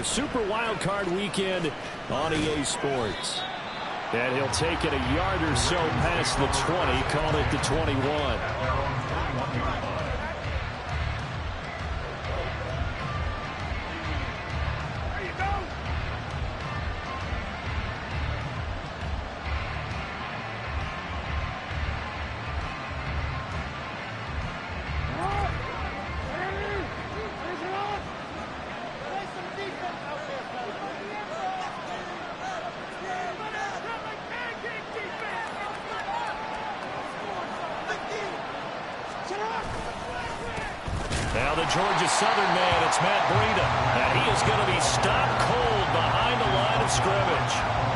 for Super Wildcard Weekend on EA Sports. And he'll take it a yard or so past the 20, call it the 21. Now the Georgia Southern man, it's Matt Breida. And he is going to be stopped cold behind the line of scrimmage.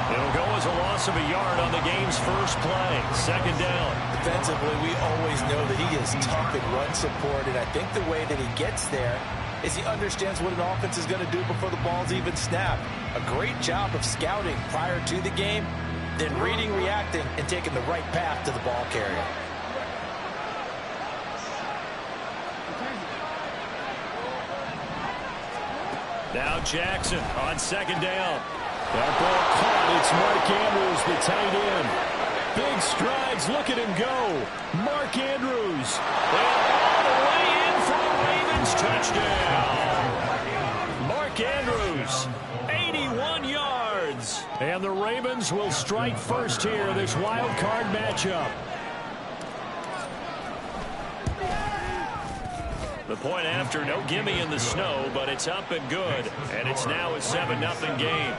It'll go as a loss of a yard on the game's first play. Second down. Defensively, we always know that he is tough in run support, and I think the way that he gets there is he understands what an offense is going to do before the ball's even snapped. A great job of scouting prior to the game, then reading, reacting, and taking the right path to the ball carrier. Now Jackson on second down. That ball caught. It's Mark Andrews, the tight end. Big strides. Look at him go. Mark Andrews. And all the way in for the Ravens touchdown. Mark Andrews, 81 yards. And the Ravens will strike first here, this wild card matchup. The point after, no gimme in the snow, but it's up and good. And it's now a 7-0 game.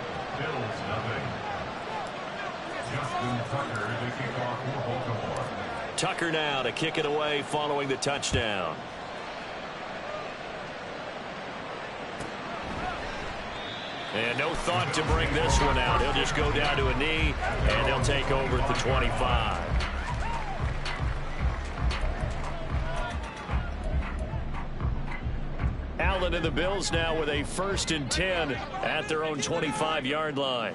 Tucker now to kick it away following the touchdown. And no thought to bring this one out. He'll just go down to a knee, and they'll take over at the 25. Allen and the Bills now with a 1st and 10 at their own 25-yard line.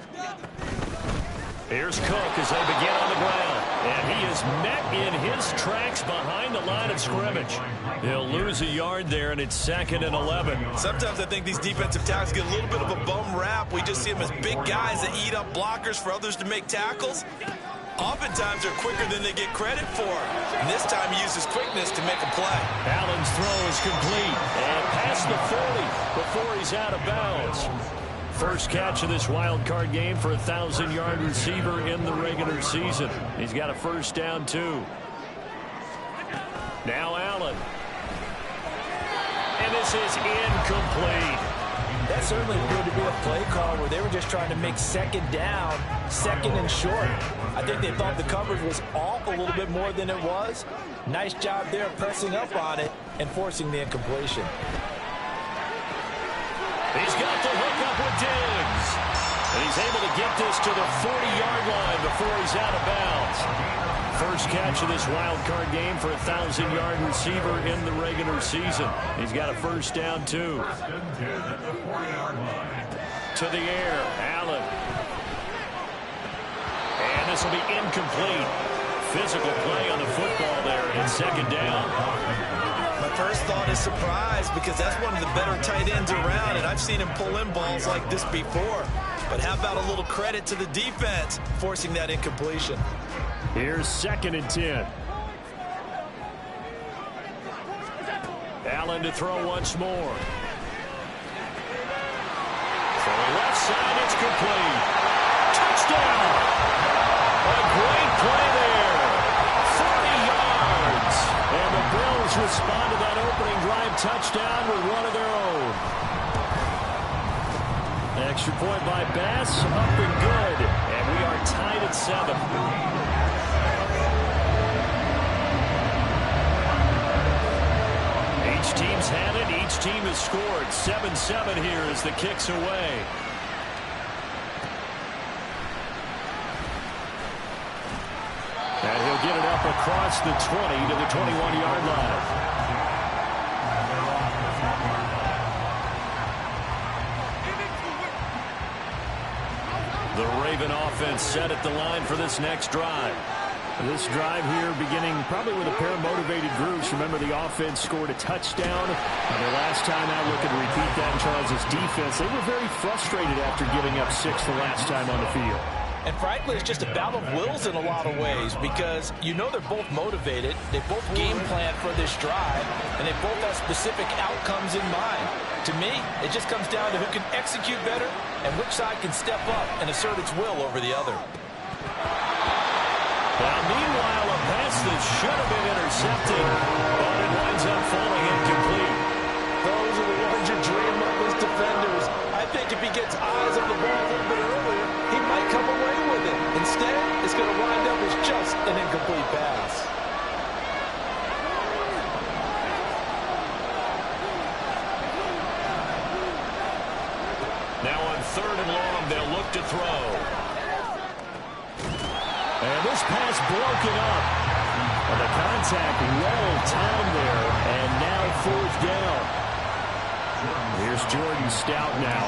Here's Cook as they begin on the ground. And he is met in his tracks behind the line of scrimmage. He'll lose a yard there, and it's 2nd and 11. Sometimes I think these defensive tackles get a little bit of a bum rap. We just see them as big guys that eat up blockers for others to make tackles. Oftentimes they're quicker than they get credit for. And this time he uses quickness to make a play. Allen's throw is complete. And past the 40 before he's out of bounds. First catch of this wild card game for a 1,000-yard receiver in the regular season. He's got a first down, too. Now Allen. And this is incomplete. That certainly appeared to be a play call where they were just trying to make second down, second and short. I think they thought the coverage was off a little bit more than it was. Nice job there pressing up on it and forcing the incompletion. He's got the hook up with Diggs. And he's able to get this to the 40-yard line before he's out of bounds. First catch of this wild card game for a 1,000-yard receiver in the regular season. He's got a first down, too. To the air, Allen. And this will be incomplete. Physical play on the football there, and second down. My first thought is surprise, because that's one of the better tight ends around, and I've seen him pull in balls like this before. But how about a little credit to the defense forcing that incompletion? Here's 2nd and 10. Allen to throw once more. For the left side, it's complete. Touchdown! A great play there. 40 yards. And the Bills respond to that opening drive touchdown with one of their own. Extra point by Bass, up and good. And we are tied at 7. Each team's had it. Each team has scored. 7-7 here as the kick's away. And he'll get it up across the 20 to the 21-yard line. The Raven offense set at the line for this next drive. This drive here beginning probably with a pair of motivated groups. Remember, the offense scored a touchdown. Their last time out, looking to repeat that in Charles' defense. They were very frustrated after giving up 6 the last time on the field. And frankly, it's just a battle of wills in a lot of ways because you know they're both motivated. They both game plan for this drive, and they both have specific outcomes in mind. To me, it just comes down to who can execute better and which side can step up and assert its will over the other. Now, meanwhile, a pass that should have been intercepted, but it winds up falling incomplete. Those are the ones you dream of as defenders. I think if he gets eyes on the ball a little bit earlier, he might come away with it. Instead, it's going to wind up as just an incomplete pass. Now on 3rd and long, they'll look to throw. And this pass broken up. And the contact well timed there. And now 4th down. Here's Jordan Stout now.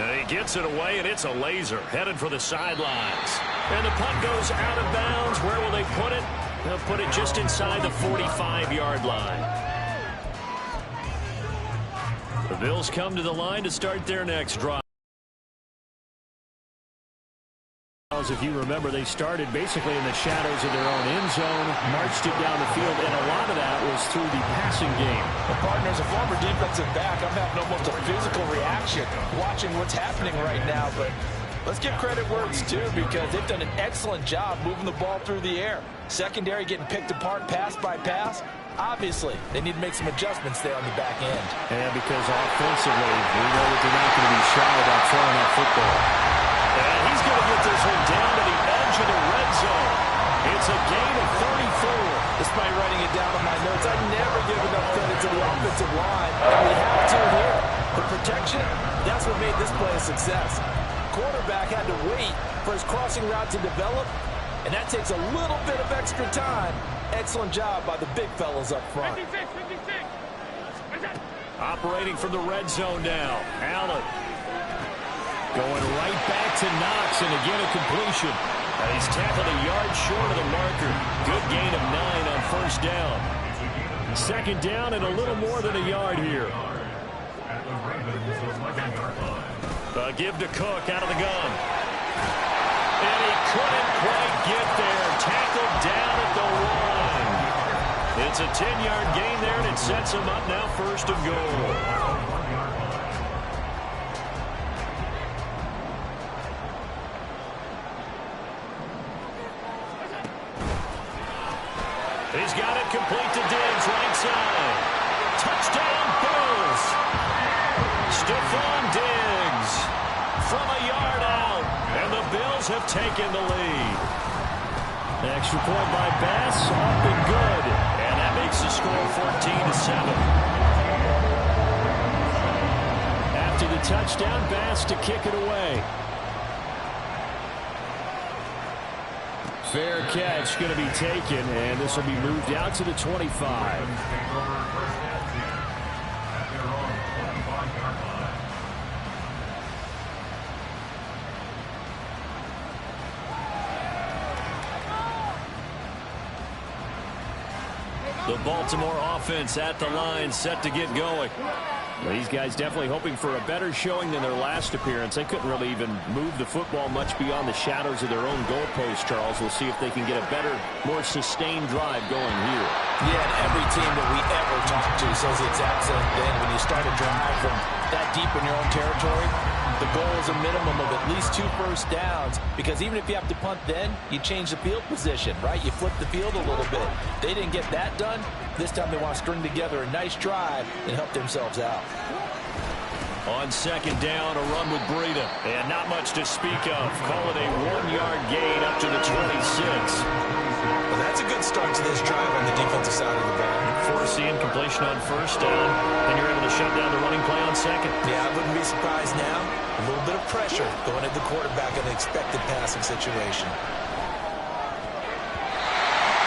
And he gets it away, and it's a laser. Headed for the sidelines. And the punt goes out of bounds. Where will they put it? They'll put it just inside the 45-yard line. The Bills come to the line to start their next drive. If you remember, they started basically in the shadows of their own end zone, marched it down the field, and a lot of that was through the passing game. Well, partner, as a former defensive back, I'm having almost a physical reaction watching what's happening right now. But let's give credit where it's due because they've done an excellent job moving the ball through the air. Secondary getting picked apart pass by pass. Obviously, they need to make some adjustments there on the back end. And because offensively, we know that they're not going to be shy about throwing that football. And he's going to get this one down to the edge of the red zone. It's a gain of 34. Despite writing it down on my notes, I never give enough credit to the offensive line, and we have to here. The protection, that's what made this play a success. Quarterback had to wait for his crossing route to develop, and that takes a little bit of extra time. Excellent job by the big fellas up front. 56. Operating from the red zone now. Allen. Going right back to Knox, and again a completion. And he's tackled a yard short of the marker. Good gain of 9 on 1st down. 2nd down and a little more than a yard here. Give to Cook out of the gun. And he couldn't quite get there. Tackled down at the 1. It's a 10-yard gain there, and it sets him up now 1st and goal. He's got it complete to Diggs, right side. Touchdown, Bills. Stephon Diggs from a yard out, and the Bills have taken the lead. Extra point by Bass, up and good, and that makes the score 14-7. After the touchdown, Bass to kick it away. Fair catch going to be taken, and this will be moved out to the 25. The Baltimore offense at the line, set to get going. These guys definitely hoping for a better showing than their last appearance. They couldn't really even move the football much beyond the shadows of their own goalpost, Charles. We'll see if they can get a better, more sustained drive going here. Yeah, and every team that we ever talk to says the exact same thing. When you start a drive from that deep in your own territory, the goal is a minimum of at least 2 first downs, because even if you have to punt then, you change the field position, right? You flip the field a little bit. They didn't get that done. This time they want to string together a nice drive and help themselves out. On 2nd down, a run with Breida, and not much to speak of. Call it a 1-yard gain up to the 26. Well, that's a good start to this drive on the defensive side of the ball. Force the incompletion on 1st down, and you're able to shut down the running play on 2nd. Yeah, I wouldn't be surprised now. A little bit of pressure going at the quarterback in an expected passing situation.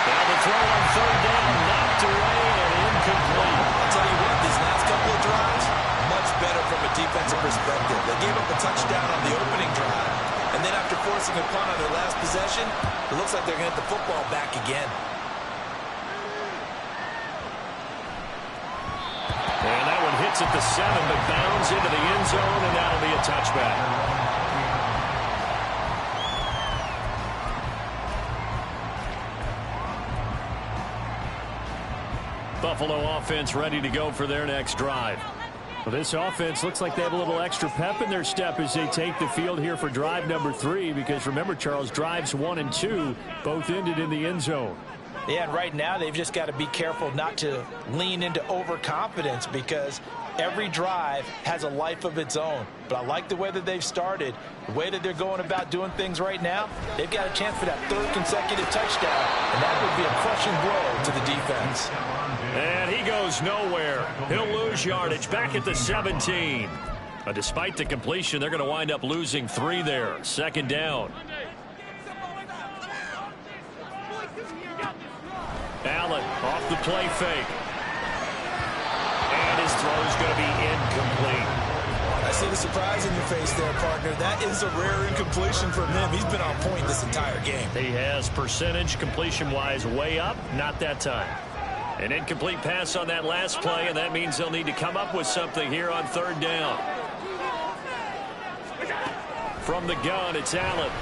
Now the throw on 3rd down, knocked away and incomplete. I'll tell you what, these last couple of drives, much better from a defensive perspective. They gave up a touchdown on the opening drive, and then after forcing a punt on their last possession. It looks like they're going to get the football back again. And that one hits at the 7, but bounds into the end zone, and that'll be a touchback. Buffalo offense ready to go for their next drive. Well, this offense looks like they have a little extra pep in their step as they take the field here for drive number 3, because remember, Charles, drives 1 and 2 both ended in the end zone. Yeah, and right now they've just got to be careful not to lean into overconfidence, because every drive has a life of its own. But I like the way that they've started, the way that they're going about doing things right now. They've got a chance for that 3rd consecutive touchdown, and that would be a crushing blow to the defense. And he goes nowhere. He'll lose yardage back at the 17. But despite the completion, they're going to wind up losing 3 there. 2nd down. Allen off the play fake. And his throw's going to be incomplete. I see the surprise in your face there, partner. That is a rare incompletion from him. He's been on point this entire game. He has percentage completion-wise way up. Not that time. An incomplete pass on that last play, and that means they'll need to come up with something here on 3rd down. From the gun, it's Allen.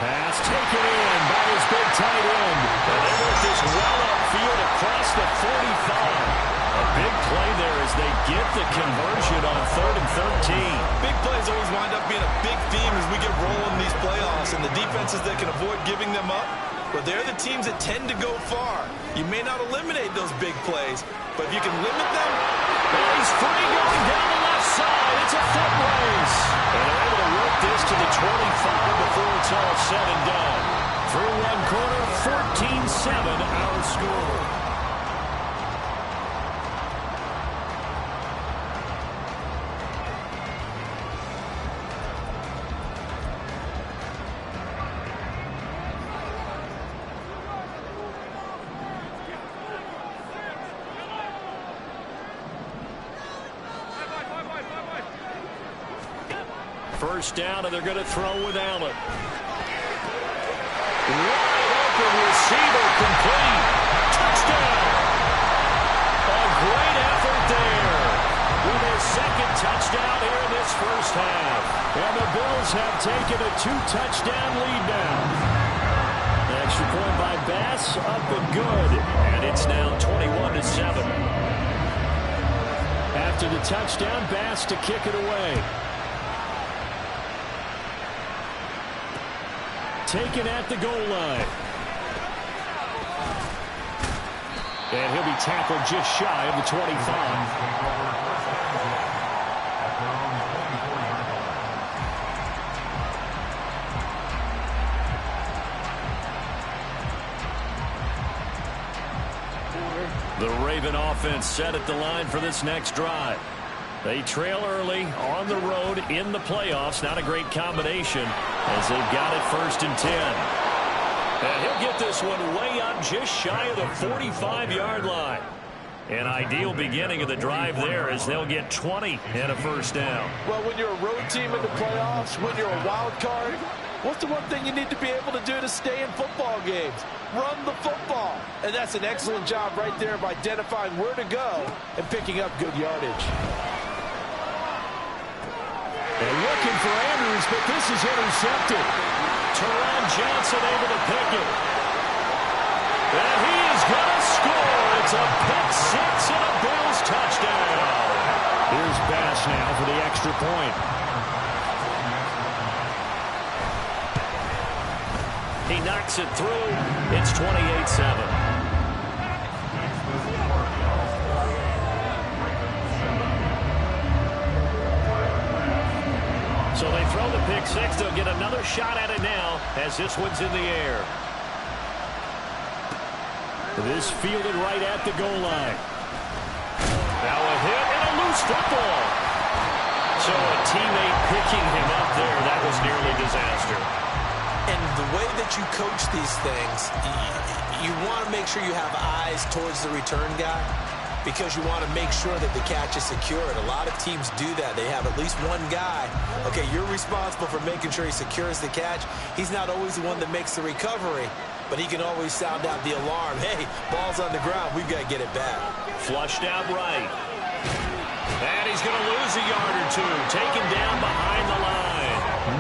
Pass taken in by his big tight end. And they work this well upfield across the 45. A big play there as they get the conversion on 3rd and 13. Big plays always wind up being a big theme as we get rolling in these playoffs, and the defenses that can avoid giving them up, but they're the teams that tend to go far. You may not eliminate those big plays, but if you can limit them. And he's free going down the left side. It's a foot race. And they're able to work this to the 25 before it's all said and done. Through 1 quarter, 14-7 our score. First down, and they're going to throw with Allen. Wide open receiver, complete. Touchdown. A great effort there. With his 2nd touchdown here in this first half. And the Bills have taken a 2-touchdown lead now. The extra point by Bass, up and good. And it's now 21-7. After the touchdown, Bass to kick it away. Taken at the goal line. And he'll be tackled just shy of the 25. The Raven offense set at the line for this next drive. They trail early on the road in the playoffs. Not a great combination as they've got it 1st and 10. And he'll get this one way up just shy of the 45-yard line. An ideal beginning of the drive there as they'll get 20 and a 1st down. Well, when you're a road team in the playoffs, when you're a wild card, what's the one thing you need to be able to do to stay in football games? Run the football. And that's an excellent job right there of identifying where to go and picking up good yardage. And looking for Andrews, but this is intercepted. Teron Johnson able to pick it. And he is going to score. It's a pick 6 and a Bills touchdown. Here's Bass now for the extra point. He knocks it through. It's 28-7. So they throw the pick 6. They'll get another shot at it now as this one's in the air. This fielded right at the goal line. Now a hit and a loose football. So a teammate picking him up there. That was nearly disaster. And the way that you coach these things, you want to make sure you have eyes towards the return guy. because you want to make sure that the catch is secured. A lot of teams do that. They have at least one guy. Okay, you're responsible for making sure he secures the catch. He's not always the one that makes the recovery, but he can always sound out the alarm. Hey, ball's on the ground. We've got to get it back. Flushed out right. And he's going to lose a yard or two. Taken down behind the line.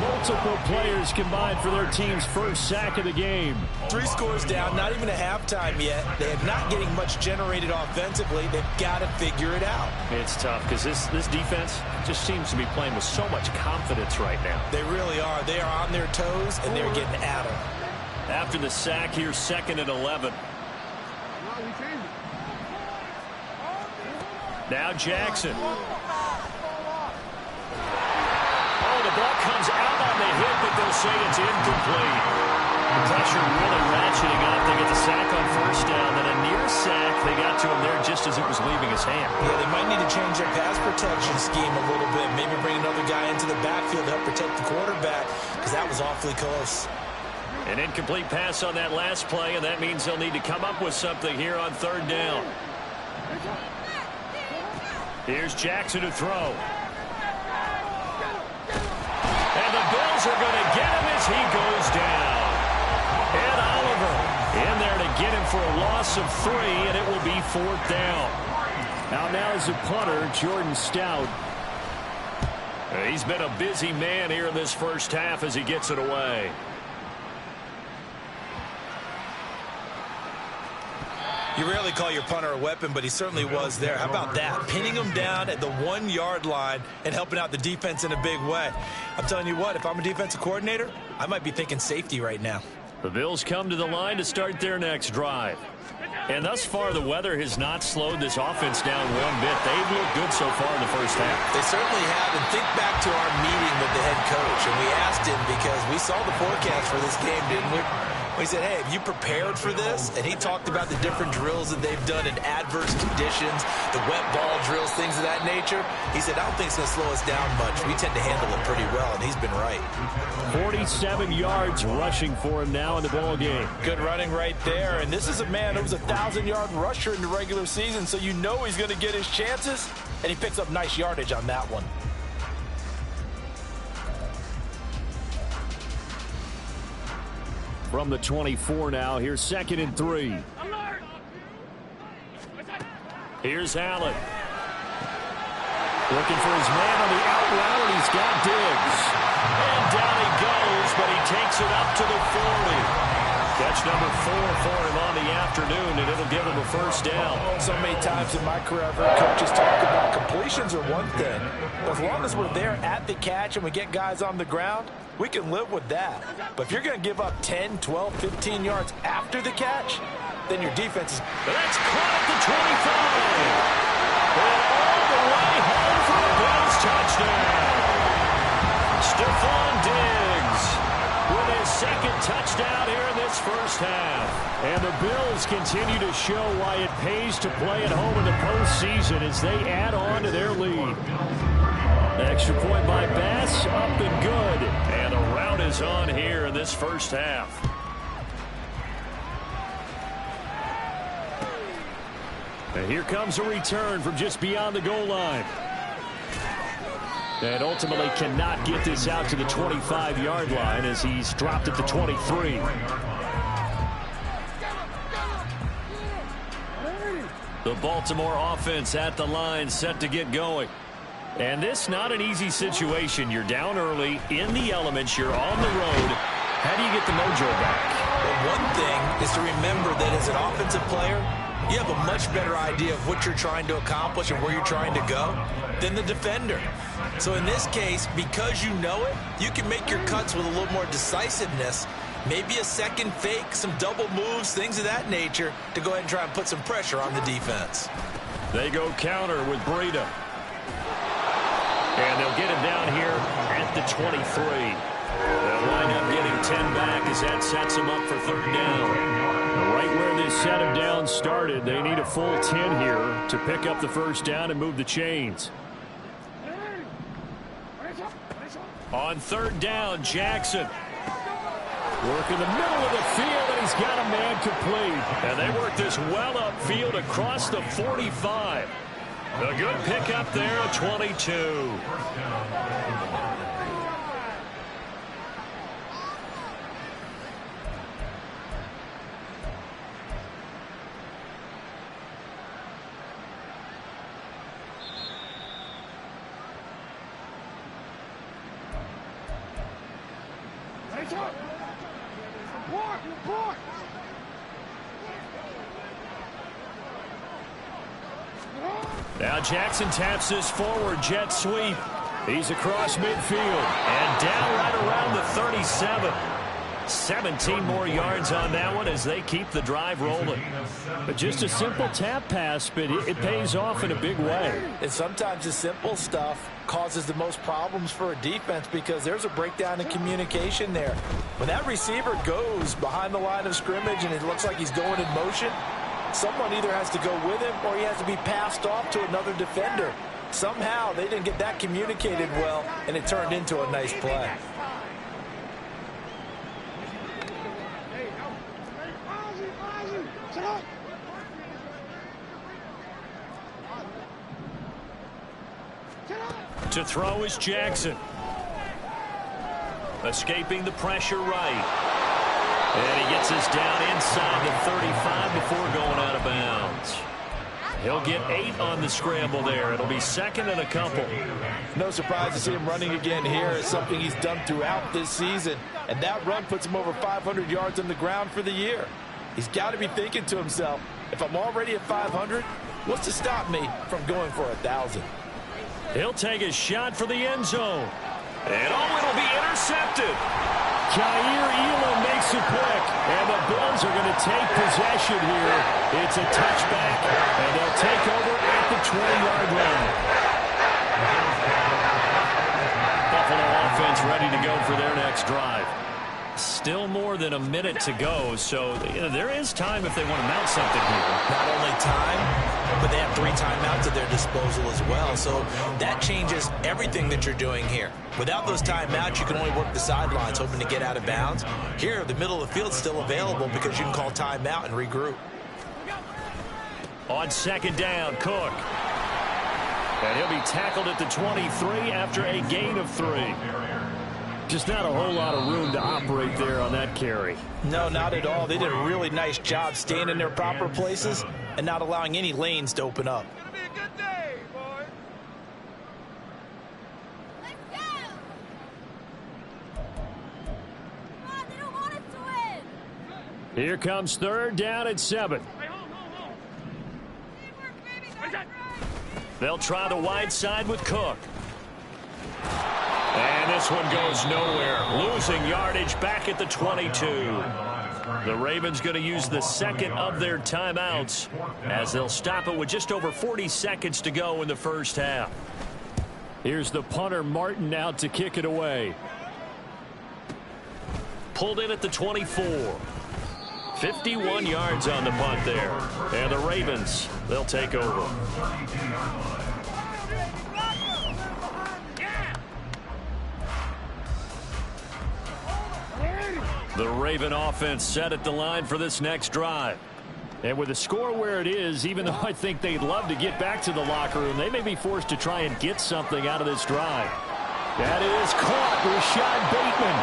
Multiple players combined for their team's first sack of the game. 3 scores down, not even a halftime yet. They are not getting much generated offensively. They've got to figure it out. It's tough because this defense just seems to be playing with so much confidence right now. They really are. They are on their toes, and they're getting at them. After the sack, here's 2nd and 11. Now Jackson. Oh, the ball comes out on the hit, but they'll say it's incomplete. The pressure really ratcheting up. They get the sack on first down, then a near sack. They got to him there just as it was leaving his hand. Yeah, they might need to change their pass protection scheme a little bit. Maybe bring another guy into the backfield to help protect the quarterback, because that was awfully close. An incomplete pass on that last play, and that means they'll need to come up with something here on 3rd down. Here's Jackson to throw. And the Bills are going to get him as he goes down. And Oliver in there to get him for a loss of 3, and it will be 4th down. Now is the punter, Jordan Stout. He's been a busy man here in this first half as he gets it away. You rarely call your punter a weapon, but he certainly was there. How about that? Pinning him down at the 1-yard line and helping out the defense in a big way. I'm telling you what, if I'm a defensive coordinator, I might be thinking safety right now. The Bills come to the line to start their next drive. And thus far, the weather has not slowed this offense down one bit. They've looked good so far in the first half. They certainly have. And think back to our meeting with the head coach. And we asked him, because we saw the forecast for this game, didn't we? We said, hey, have you prepared for this? And he talked about the different drills that they've done in adverse conditions, the wet ball drills, things of that nature. He said, I don't think it's going to slow us down much. We tend to handle it pretty well, and he's been right. 47 yards rushing for him now in the ball game. Good running right there. And this is a man who was a 1,000-yard rusher in the regular season, so you know he's going to get his chances, and he picks up nice yardage on that one. From the 24 now, here's 2nd and 3. Here's Allen. Looking for his man on the out route, and he's got Diggs. And down he goes, but he takes it up to the 40. Catch number 4 for him on the afternoon, and it'll give him a first down. So many times in my career, I've heard coaches talk about completions are one thing. But as long as we're there at the catch and we get guys on the ground, we can live with that. But if you're going to give up 10, 12, 15 yards after the catch, then your defense is... That's caught at the 25. And all the way home for the Bills touchdown. Stephon Diggs with his 2nd touchdown here in this first half. And the Bills continue to show why it pays to play at home in the postseason as they add on to their lead. Extra point by Bass, up and good. And the rout is on here in this first half. And here comes a return from just beyond the goal line. And ultimately cannot get this out to the 25-yard line as he's dropped at the 23. The Baltimore offense at the line, set to get going. And this not an easy situation. You're down early, in the elements, you're on the road. How do you get the mojo back? Well, one thing is to remember that as an offensive player, you have a much better idea of what you're trying to accomplish and where you're trying to go than the defender. So in this case, because you know it, you can make your cuts with a little more decisiveness. Maybe a second fake, some double moves, things of that nature to go ahead and try and put some pressure on the defense. They go counter with Breida. And they'll get him down here at the 23. They'll wind up getting 10 back as that sets him up for 3rd down. Right where this set of downs started, they need a full 10 here to pick up the first down and move the chains. On 3rd down, Jackson. Work in the middle of the field, and he's got a man complete. And they work this well upfield across the 45. A good pickup there at 22. Now Jackson taps this forward jet sweep. He's across midfield. And down right around the 37. 17 more yards on that one as they keep the drive rolling. But just a simple tap pass, but it pays off in a big way. And sometimes the simple stuff causes the most problems for a defense because there's a breakdown in communication there. When that receiver goes behind the line of scrimmage and it looks like he's going in motion, someone either has to go with him or he has to be passed off to another defender. Somehow they didn't get that communicated well, and it turned into a nice play. To throw is Jackson. Escaping the pressure right. And he gets us down inside the 35 before going out of bounds. He'll get 8 on the scramble there. It'll be second and a couple. No surprise to see him running again here. It's something he's done throughout this season. And that run puts him over 500 yards on the ground for the year. He's got to be thinking to himself, if I'm already at 500, what's to stop me from going for 1,000? He'll take a shot for the end zone. And it'll be intercepted. Jair Elam makes it quick, and the Bills are going to take possession here. It's a touchback, and they'll take over at the 20-yard line. Buffalo offense ready to go for their next drive. Still more than a minute to go, so there is time if they want to mount something here. Not only time, but they have 3 timeouts at their disposal as well. So that changes everything that you're doing here. Without those timeouts, you can only work the sidelines, hoping to get out of bounds. Here, the middle of the field's still available because you can call timeout and regroup. On second down, Cook. And he'll be tackled at the 23 after a gain of 3. Just not a whole lot of room to operate there on that carry. No, not at all. They did a really nice job staying in their proper places and not allowing any lanes to open up. It'll be a good day, boys. Let's go. Come on, they don't want us to win. Here comes third down at 7. Hey, hold. Teamwork, baby. That's right. They'll try the wide side with Cook. And this one goes nowhere. Losing yardage back at the 22. The Ravens going to use the second of their timeouts as they'll stop it with just over 40 seconds to go in the first half. Here's the punter, Martin, out to kick it away. Pulled in at the 24. 51 yards on the punt there. And the Ravens, they'll take over. The Raven offense set at the line for this next drive. And with the score where it is, even though I think they'd love to get back to the locker room, they may be forced to try and get something out of this drive. That is caught. Rashad Bateman.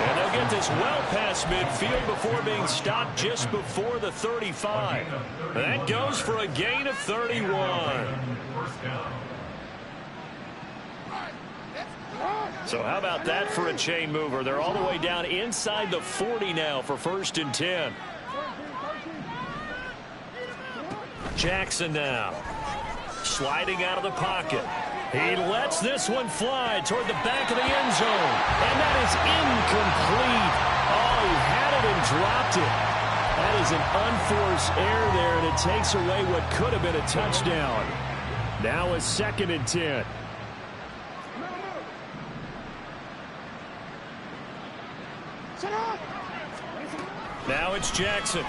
And they'll get this well past midfield before being stopped just before the 35. That goes for a gain of 31. So how about that for a chain mover? They're all the way down inside the 40 now for 1st and 10. Jackson now. Sliding out of the pocket. He lets this one fly toward the back of the end zone. And that is incomplete. Oh, he had it and dropped it. That is an unforced error there, and it takes away what could have been a touchdown. Now a 2nd and 10. Now it's Jackson.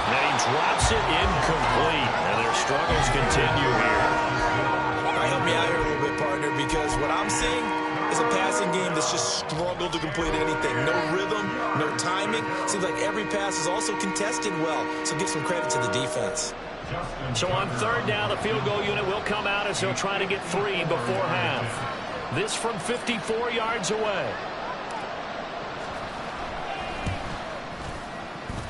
And he drops it incomplete. And their struggles continue here. Now help me out here a little bit, partner, because what I'm seeing is a passing game that's just struggled to complete anything. No rhythm, no timing. Seems like every pass is also contested well, so give some credit to the defense. So on third down, the field goal unit will come out as they'll try to get 3 before half. This from 54 yards away.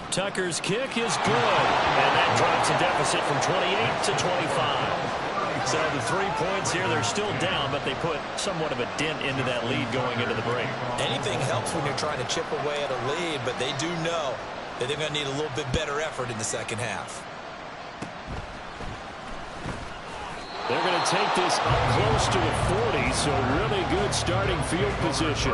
Tucker's kick is good, and that drops a deficit from 28 to 25. So the 3 points here, they're still down, but they put somewhat of a dent into that lead going into the break. Anything helps when you're trying to chip away at a lead, but they do know that they're going to need a little bit better effort in the second half. They're going to take this up close to the 40, so really good starting field position.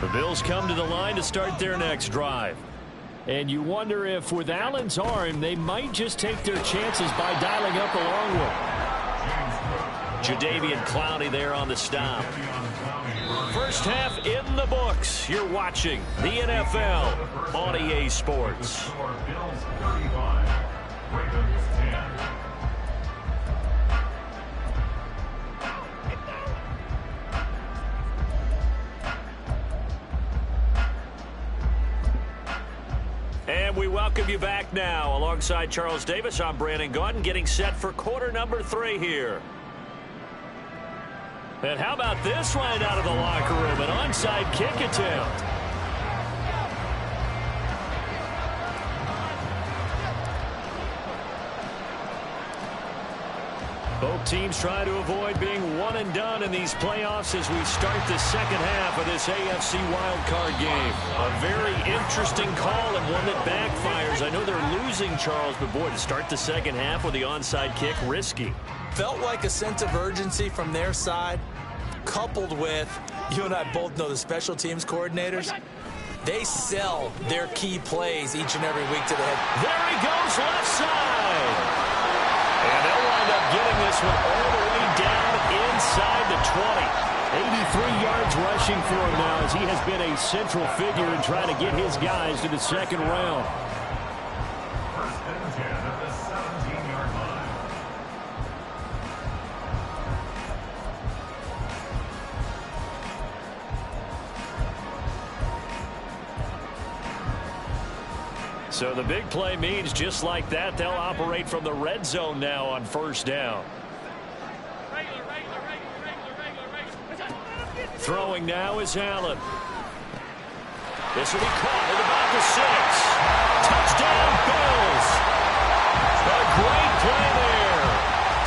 The Bills come to the line to start their next drive. And you wonder if with Allen's arm, they might just take their chances by dialing up a long one. Jadeveon Clowney there on the stop. First half in the books. You're watching the NFL on EA Sports. And we welcome you back now. Alongside Charles Davis, I'm Brandon Gaudin, getting set for quarter number 3 here. And how about this right out of the locker room? An onside kick attempt. Both teams try to avoid being one and done in these playoffs as we start the second half of this AFC wildcard game. A very interesting call and one that backfires. I know they're losing, Charles, but boy, to start the second half with the onside kick, risky. Felt like a sense of urgency from their side, coupled with, you and I both know the special teams coordinators, they sell their key plays each and every week to the head. There he goes, left side. And they'll wind up getting this one all the way down inside the 20. 83 yards rushing for him now as he has been a central figure in trying to get his guys to the second round. First and 10 at the 17-yard line. So the big play means just like that, they'll operate from the red zone now on first down. Throwing now is Allen. This will be caught at about the 6. Touchdown, Bills. A great play there.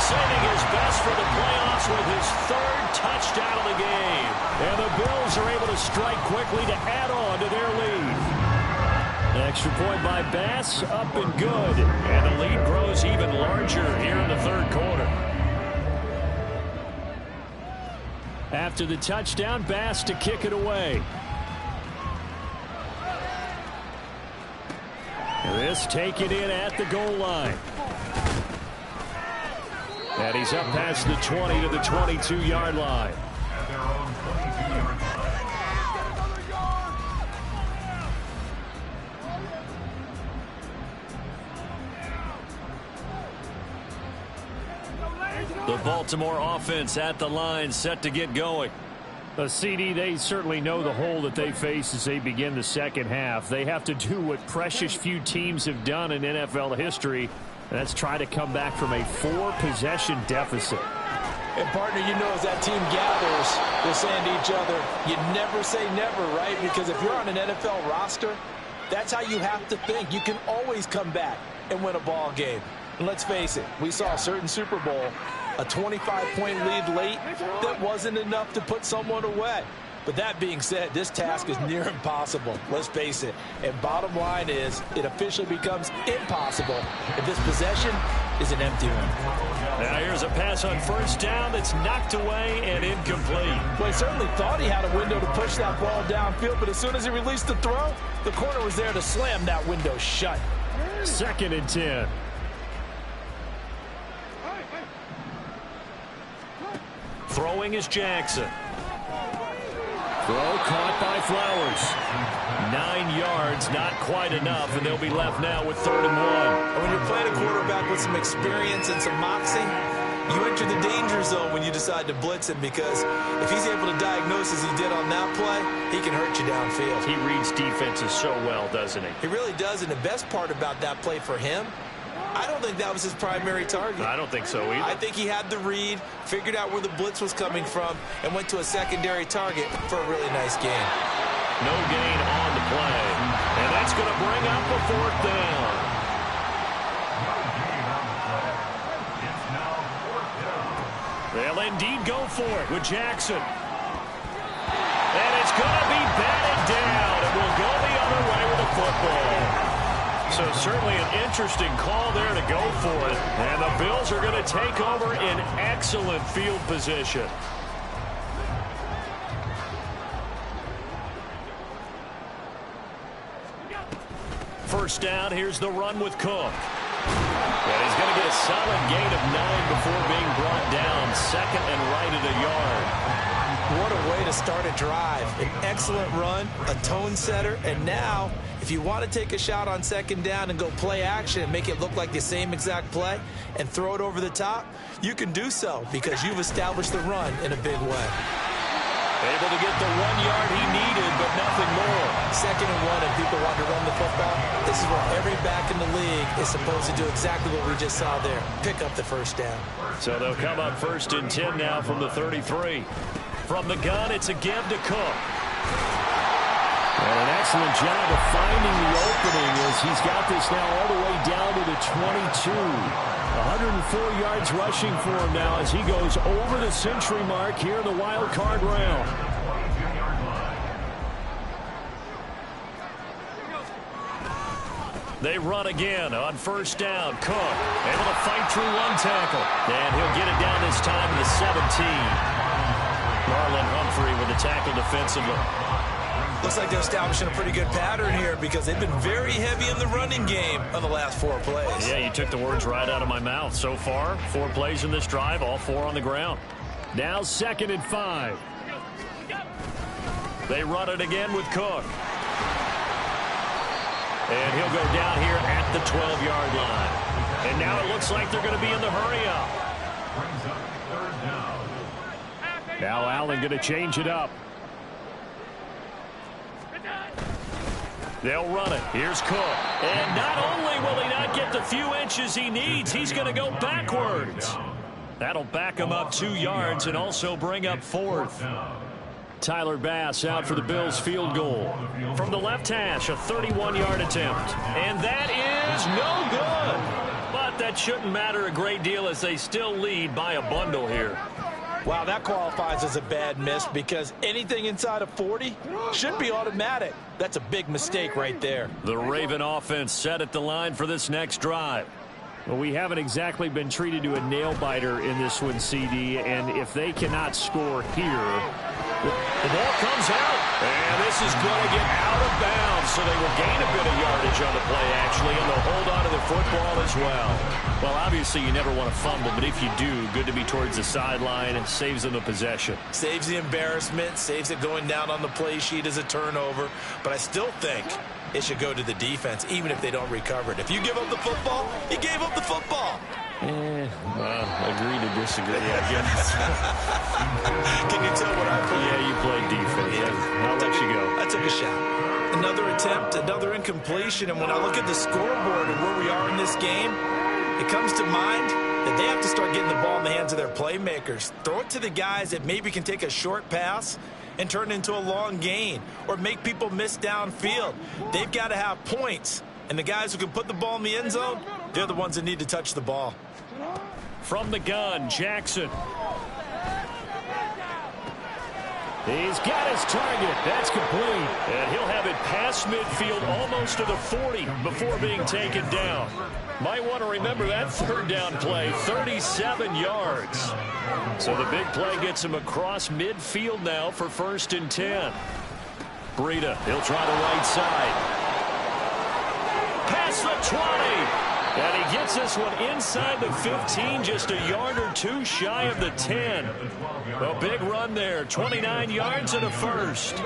Saving his best for the playoffs with his 3rd touchdown of the game. And the Bills are able to strike quickly to add on to their lead. Extra point by Bass, up and good. And the lead grows even larger here in the 3rd quarter. After the touchdown, Bass to kick it away. This taken in at the goal line. And he's up past the 20 to the 22-yard line. At their own 22-yard line. The Baltimore offense at the line, set to get going. CD, they certainly know the hole that they face as they begin the second half. They have to do what precious few teams have done in NFL history, and that's try to come back from a 4-possession deficit. And, partner, you know as that team gathers, they're saying to each other, you never say never, right? Because if you're on an NFL roster, that's how you have to think. You can always come back and win a ball game. And let's face it, we saw a certain Super Bowl, a 25-point lead late that wasn't enough to put someone away. But that being said, this task is near impossible. Let's face it. And bottom line is, it officially becomes impossible if this possession is an empty one. Now here's a pass on first down that's knocked away and incomplete. Well, he certainly thought he had a window to push that ball downfield, but as soon as he released the throw, the corner was there to slam that window shut. 2nd and 10. Throwing is Jackson. Throw caught by Flowers. 9 yards, not quite enough, and they'll be left now with 3rd and 1. When you're playing a quarterback with some experience and some moxie, you enter the danger zone when you decide to blitz him, because if he's able to diagnose as he did on that play, he can hurt you downfield. He reads defenses so well, doesn't he? He really does, and the best part about that play for him, I don't think that was his primary target. I don't think so either. I think he had the read, figured out where the blitz was coming from, and went to a secondary target for a really nice gain. No gain on the play, and that's going to bring up a 4th down. They'll indeed go for it with Jackson. And it's going to be batted down, and we'll go the other way with the football. So certainly an interesting call there to go for it. And the Bills are going to take over in excellent field position. First down, here's the run with Cook. And he's going to get a solid gain of 9 before being brought down. 2nd and right at a yard. What a way to start a drive. An excellent run, a tone setter, and now if you want to take a shot on 2nd down and go play action and make it look like the same exact play and throw it over the top, you can do so because you've established the run in a big way. Able to get the 1 yard he needed, but nothing more. 2nd and 1 and people want to run the football. This is where every back in the league is supposed to do exactly what we just saw there. Pick up the 1st down. So they'll come up 1st and 10 now from the 33. From the gun, it's a give to Cook. And an excellent job of finding the opening as he's got this now all the way down to the 22. 104 yards rushing for him now as he goes over the century mark here in the wild card round. They run again on 1st down. Cook able to fight through 1 tackle. And he'll get it down this time to the 17. Marlon Humphrey with the tackle defensively. Looks like they're establishing a pretty good pattern here because they've been very heavy in the running game on the last 4 plays. Yeah, you took the words right out of my mouth. So far, 4 plays in this drive, all 4 on the ground. Now 2nd and 5. They run it again with Cook. And he'll go down here at the 12-yard line. And now it looks like they're going to be in the hurry-up. Now Allen going to change it up. They'll run it. Here's Cook. And not only will he not get the few inches he needs, he's going to go backwards. That'll back him up 2 yards and also bring up 4th. Tyler Bass out for the Bills field goal. From the left hash, a 31-yard attempt. And that is no good. But that shouldn't matter a great deal as they still lead by a bundle here. Wow, that qualifies as a bad miss because anything inside of 40 should be automatic. That's a big mistake right there. The Raven offense set at the line for this next drive. Well, we haven't exactly been treated to a nail-biter in this one, CD, and if they cannot score here... The ball comes out, and this is going to get out of bounds, so they will gain a bit of yardage on the play, actually, and they'll hold on to the football as well. Well, obviously, you never want to fumble, but if you do, good to be towards the sideline and saves them the possession. Saves the embarrassment, saves it going down on the play sheet as a turnover, but I still think it should go to the defense, even if they don't recover it. If you give up the football, you gave up the football. Agree to disagree, I guess. Can you tell what I played? Yeah, you played defense. Yeah. I'll let you go. I took a shot. Another attempt, another incompletion, and when I look at the scoreboard and where we are in this game, it comes to mind that they have to start getting the ball in the hands of their playmakers. Throw it to the guys that maybe can take a short pass and turn it into a long gain or make people miss downfield. They've got to have points, and the guys who can put the ball in the end zone, they're the ones that need to touch the ball. From the gun, Jackson. He's got his target. That's complete. And he'll have it past midfield almost to the 40 before being taken down. Might want to remember that 3rd down play, 37 yards. So the big play gets him across midfield now for 1st and 10. Breida, he'll try the right side. Past the 20. And he gets this one inside the 15, just a yard or 2 shy of the 10. A big run there, 29 yards and a first.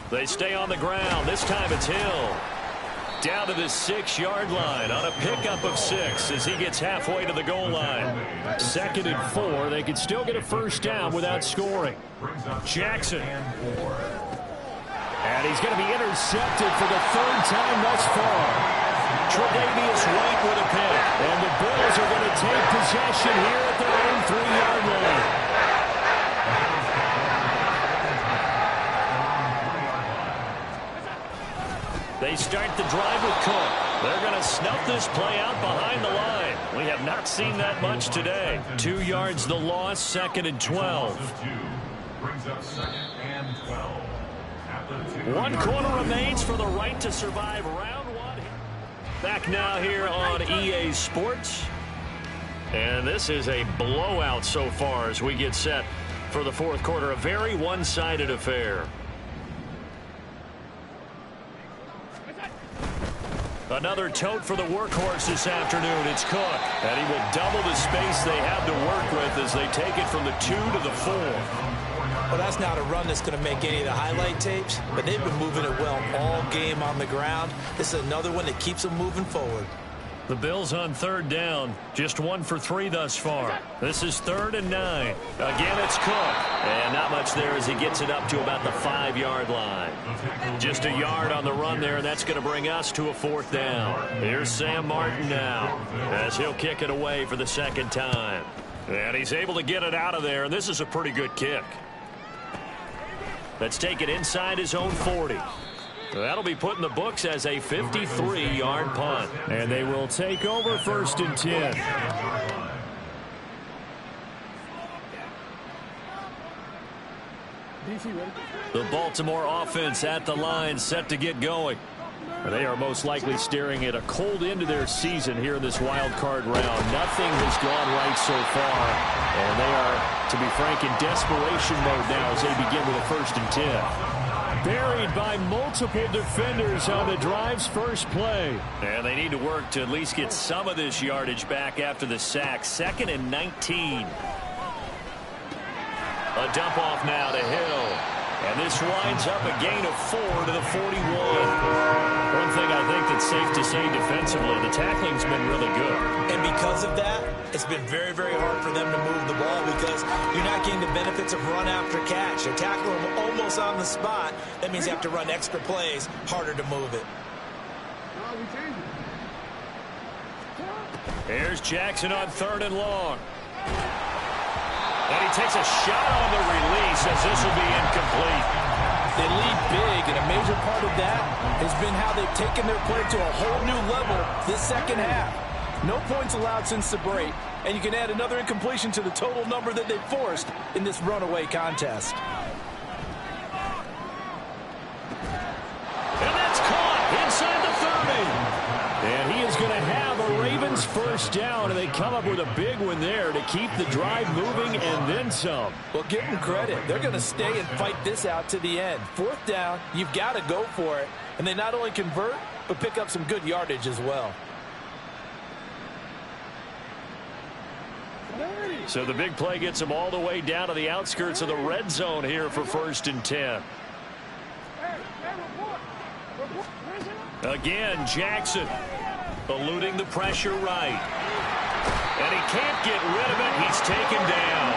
They stay on the ground. This time it's Hill. Down to the 6-yard line on a pickup of 6 as he gets halfway to the goal line. 2nd and 4. They could still get a first down without scoring. Jackson. And he's going to be intercepted for the 3rd time thus far. Tre'Davious White with a pick. And the Bills are going to take possession here at their own 3-yard line. They start the drive with Cook. They're going to snuff this play out behind the line. We have not seen that much today. 2 yards the loss, 2nd and 12. Brings up 2nd and 12. 1 quarter remains for the right to survive round 1. Back now here on EA Sports. And this is a blowout so far as we get set for the 4th quarter. A very one-sided affair. Another tote for the workhorse this afternoon. It's Cook. And he will double the space they have to work with as they take it from the 2 to the 4. Well, that's not a run that's going to make any of the highlight tapes, but they've been moving it well all game on the ground. This is another one that keeps them moving forward. The Bills on 3rd down. Just 1 for 3 thus far. This is 3rd and 9. Again, it's Cook. And not much there as he gets it up to about the 5-yard line. Just a yard on the run there, and that's going to bring us to a 4th down. Here's Sam Martin now as he'll kick it away for the 2nd time. And he's able to get it out of there, and this is a pretty good kick. Let's take it inside his own 40. That'll be put in the books as a 53-yard punt. And they will take over 1st and 10. The Baltimore offense at the line, set to get going. They are most likely staring at a cold end to their season here in this wild card round. Nothing has gone right so far. And they are, to be frank, in desperation mode now as they begin with a 1st and 10. Buried by multiple defenders on the drive's first play. And they need to work to at least get some of this yardage back after the sack. 2nd and 19. A dump off now to Hill. And this winds up a gain of 4 to the 41. One thing I think that's safe to say defensively, the tackling's been really good. And because of that, it's been very, very hard for them to move the ball because you're not getting the benefits of run after catch. You're tackling them almost on the spot. That means you have to run extra plays, harder to move it. Here's Jackson on 3rd and long. And he takes a shot on the release as this will be incomplete. They lead big, and a major part of that has been how they've taken their play to a whole new level this 2nd half. No points allowed since the break, and you can add another incompletion to the total number that they've forced in this runaway contest. And that's caught inside the 30. And he is going to have a Ravens 1st down, and they come up with a big one there to keep the drive moving and then some. Well, give them credit. They're going to stay and fight this out to the end. 4th down, you've got to go for it. And they not only convert, but pick up some good yardage as well. So the big play gets them all the way down to the outskirts of the red zone here for 1st and 10. Again, Jackson eluding the pressure right. And he can't get rid of it. He's taken down.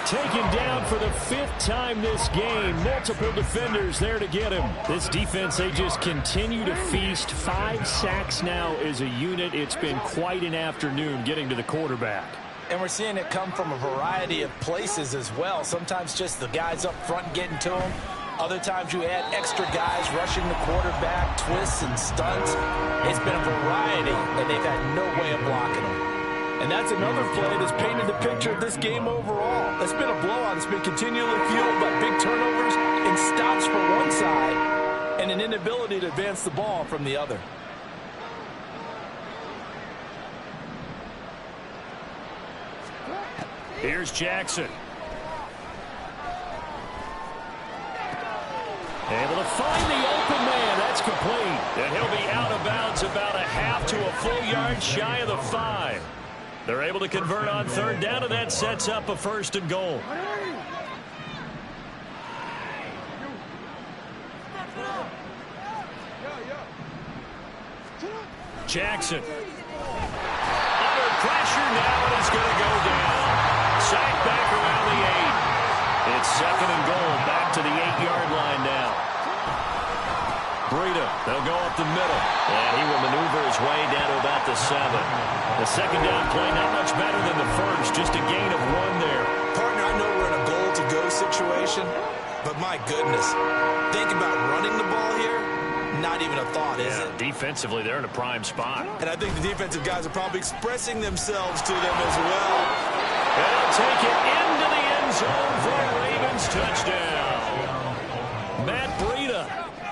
Taken down for the 5th time this game. Multiple defenders there to get him. This defense, they just continue to feast. 5 sacks now as a unit. It's been quite an afternoon getting to the quarterback. And we're seeing it come from a variety of places as well. Sometimes just the guys up front getting to him. Other times you add extra guys rushing the quarterback, twists and stunts. It's been a variety, and they've had no way of blocking them. And that's another play that's painted the picture of this game overall. It's been a blowout. It's been continually fueled by big turnovers and stops from one side and an inability to advance the ball from the other. Here's Jackson. Able to find the open man. That's complete. And he'll be out of bounds about a half to a full yard shy of the 5. They're able to convert on 3rd down, and that sets up a 1st and goal. Jackson. Under pressure now, and he's going to go down. Sacked back around the 8. It's 2nd and goal, back to the 8-yard line now. Breida, they'll go up the middle, and he will maneuver his way down to about the 7. The second down play not much better than the first, just a gain of 1 there. Partner, I know we're in a goal-to-go situation, but my goodness, think about running the ball here. Not even a thought, is it? Defensively, they're in a prime spot. And I think the defensive guys are probably expressing themselves to them as well. And he'll take it into the end zone for a Ravens touchdown. Matt Breida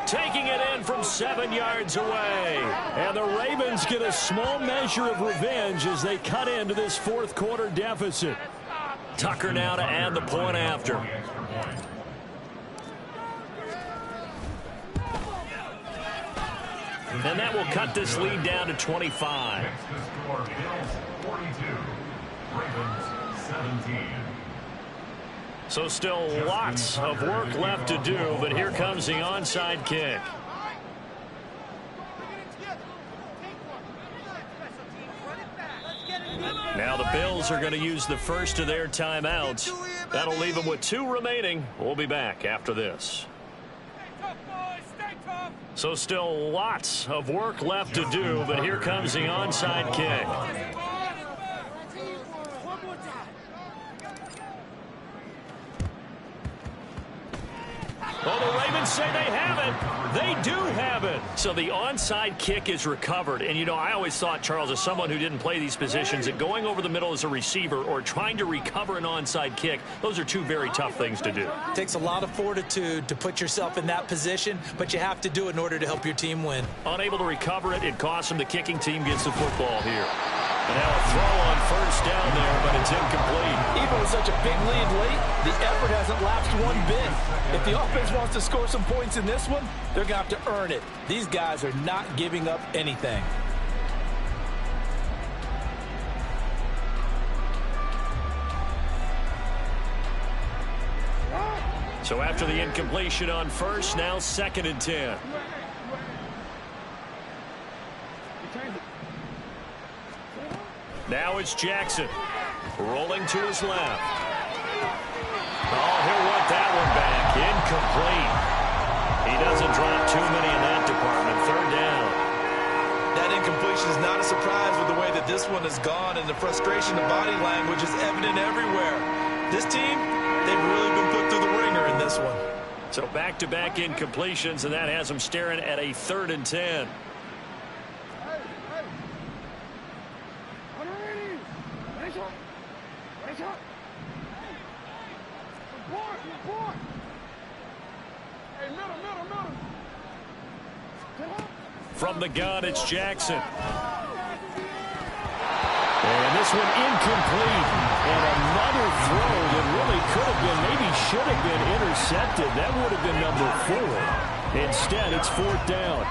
taking it in from 7 yards away. And the Ravens get a small measure of revenge as they cut into this 4th quarter deficit. Tucker now to add the point after. And that will cut this lead down to 25. So still lots of work left to do, but here comes the onside kick. Now the Bills are going to use the first of their timeouts. That'll leave them with 2 remaining. We'll be back after this. So still lots of work left to do, but here comes the onside kick. Well, the Ravens say they have it. They do have it. So the onside kick is recovered. And, you know, I always thought, Charles, as someone who didn't play these positions, that going over the middle as a receiver or trying to recover an onside kick, those are 2 very tough things to do. It takes a lot of fortitude to put yourself in that position, but you have to do it in order to help your team win. Unable to recover it, it costs them. The kicking team gets the football here. And now a throw on first down there, but it's incomplete. Even with such a big lead late, the effort hasn't lapsed 1 bit. If the offense wants to score some points in this one, they're going to have to earn it. These guys are not giving up anything. So after the incompletion on first, now 2nd and 10. Now it's Jackson, rolling to his left. Oh, he'll want that one back. Incomplete. He doesn't drop too many in that department. 3rd down. That incompletion is not a surprise with the way that this one has gone, and the frustration, the body language is evident everywhere. This team, they've really been put through the ringer in this one. So back-to-back incompletions, and that has them staring at a 3rd and 10. From the gun, it's Jackson. And this one incomplete. And another throw that really could have been, maybe should have been intercepted. That would have been number 4. Instead, it's 4th down.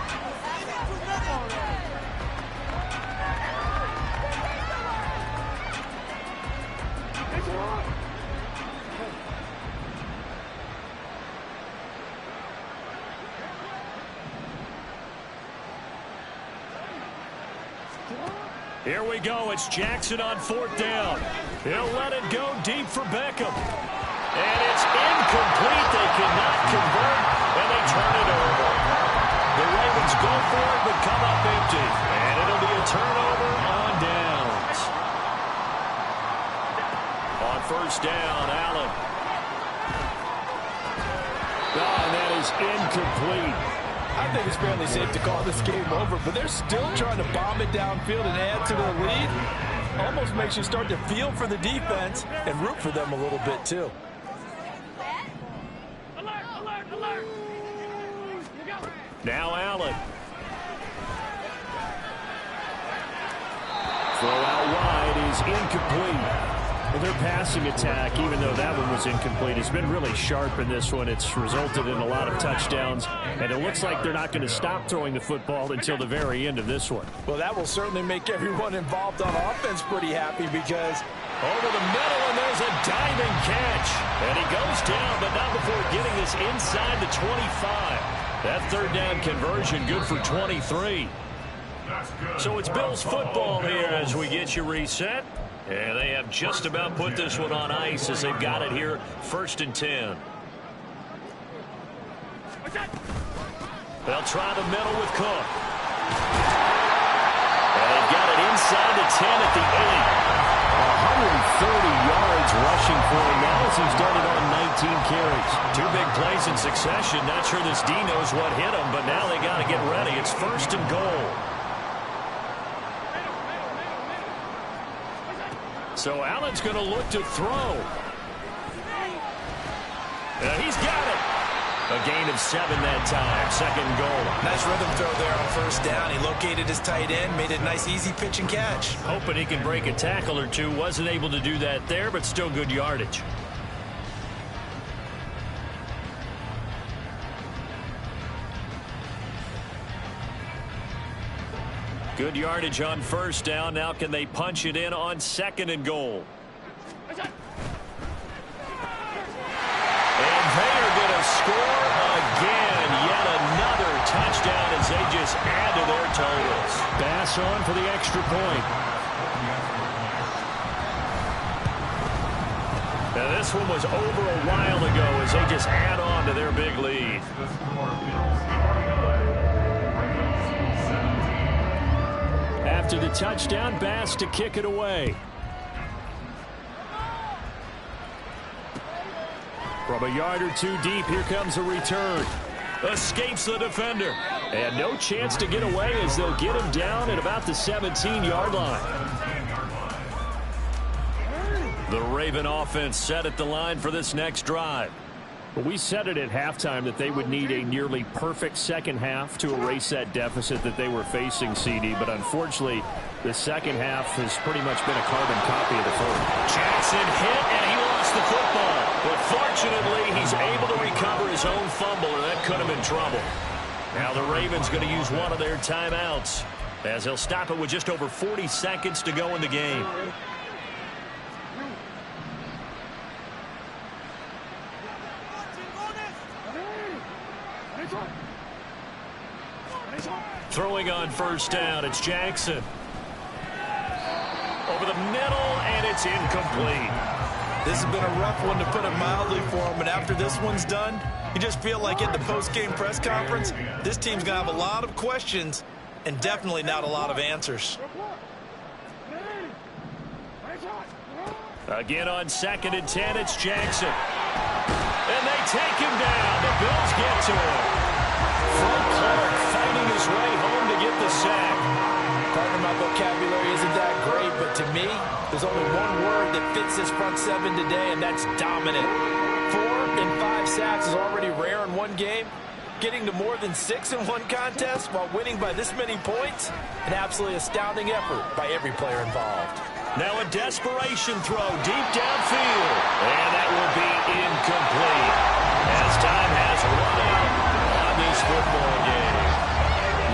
Here we go. It's Jackson on 4th down. He'll let it go deep for Beckham. And it's incomplete. They cannot convert, and they turn it over. The Ravens go for it, but come up empty. And it'll be a turnover on downs. On 1st down, Allen. Oh, and that is incomplete. I think it's fairly safe to call this game over, but they're still trying to bomb it downfield and add to their lead. Almost makes you start to feel for the defense and root for them a little bit, too. Alert, alert, alert. Now Allen. Throw out wide is incomplete. Well, their passing attack, even though that one was incomplete, has been really sharp in this one. It's resulted in a lot of touchdowns, and it looks like they're not going to stop throwing the football until the very end of this one. Well, that will certainly make everyone involved on offense pretty happy because over the middle, and there's a diving catch. And he goes down, but not before getting this inside the 25. That 3rd down conversion good for 23. So it's Bills football here as we get you reset. And they have just about put this one on ice as they've got it here, 1st and 10. They'll try the middle with Cook. And they've got it inside the 10 at the 8. 130 yards rushing for him now as he's done it on 19 carries. 2 big plays in succession. Not sure this D knows what hit him, but now they got to get ready. It's 1st and goal. So Allen's going to look to throw. He's got it. A gain of 7 that time. 2nd goal. Nice rhythm throw there on 1st down. He located his tight end, made it a nice, easy pitch and catch. Hoping he can break a tackle or two. Wasn't able to do that there, but still good yardage. Good yardage on 1st down. Now can they punch it in on 2nd and goal? And they are going to score again. Yet another touchdown as they just add to their totals. Bass on for the extra point. Now this one was over a while ago as they just add on to their big lead. After the touchdown, Bass to kick it away. From a yard or 2 deep, here comes a return. Escapes the defender. And no chance to get away as they'll get him down at about the 17-yard line. The Raven offense set at the line for this next drive. Well, we said it at halftime that they would need a nearly perfect second half to erase that deficit that they were facing, CD. But unfortunately, the second half has pretty much been a carbon copy of the first. Jackson hit, and he lost the football. But fortunately, he's able to recover his own fumble, or that could have been trouble. Now the Ravens going to use one of their timeouts as they'll stop it with just over 40 seconds to go in the game. Throwing on 1st down, it's Jackson. Over the middle, and it's incomplete. This has been a rough one, to put it mildly, for him. But after this one's done, you just feel like at the post-game press conference, this team's going to have a lot of questions and definitely not a lot of answers. Again on 2nd and 10, it's Jackson. And they take him down. The Bills get to him. Frank Clark fighting his way home to get the sack. Pardon my vocabulary isn't that great, but to me, there's only one word that fits this front 7 today, and that's dominant. 4 and 5 sacks is already rare in one game. Getting to more than 6 in one contest while winning by this many points, an absolutely astounding effort by every player involved. Now a desperation throw deep downfield. And that will be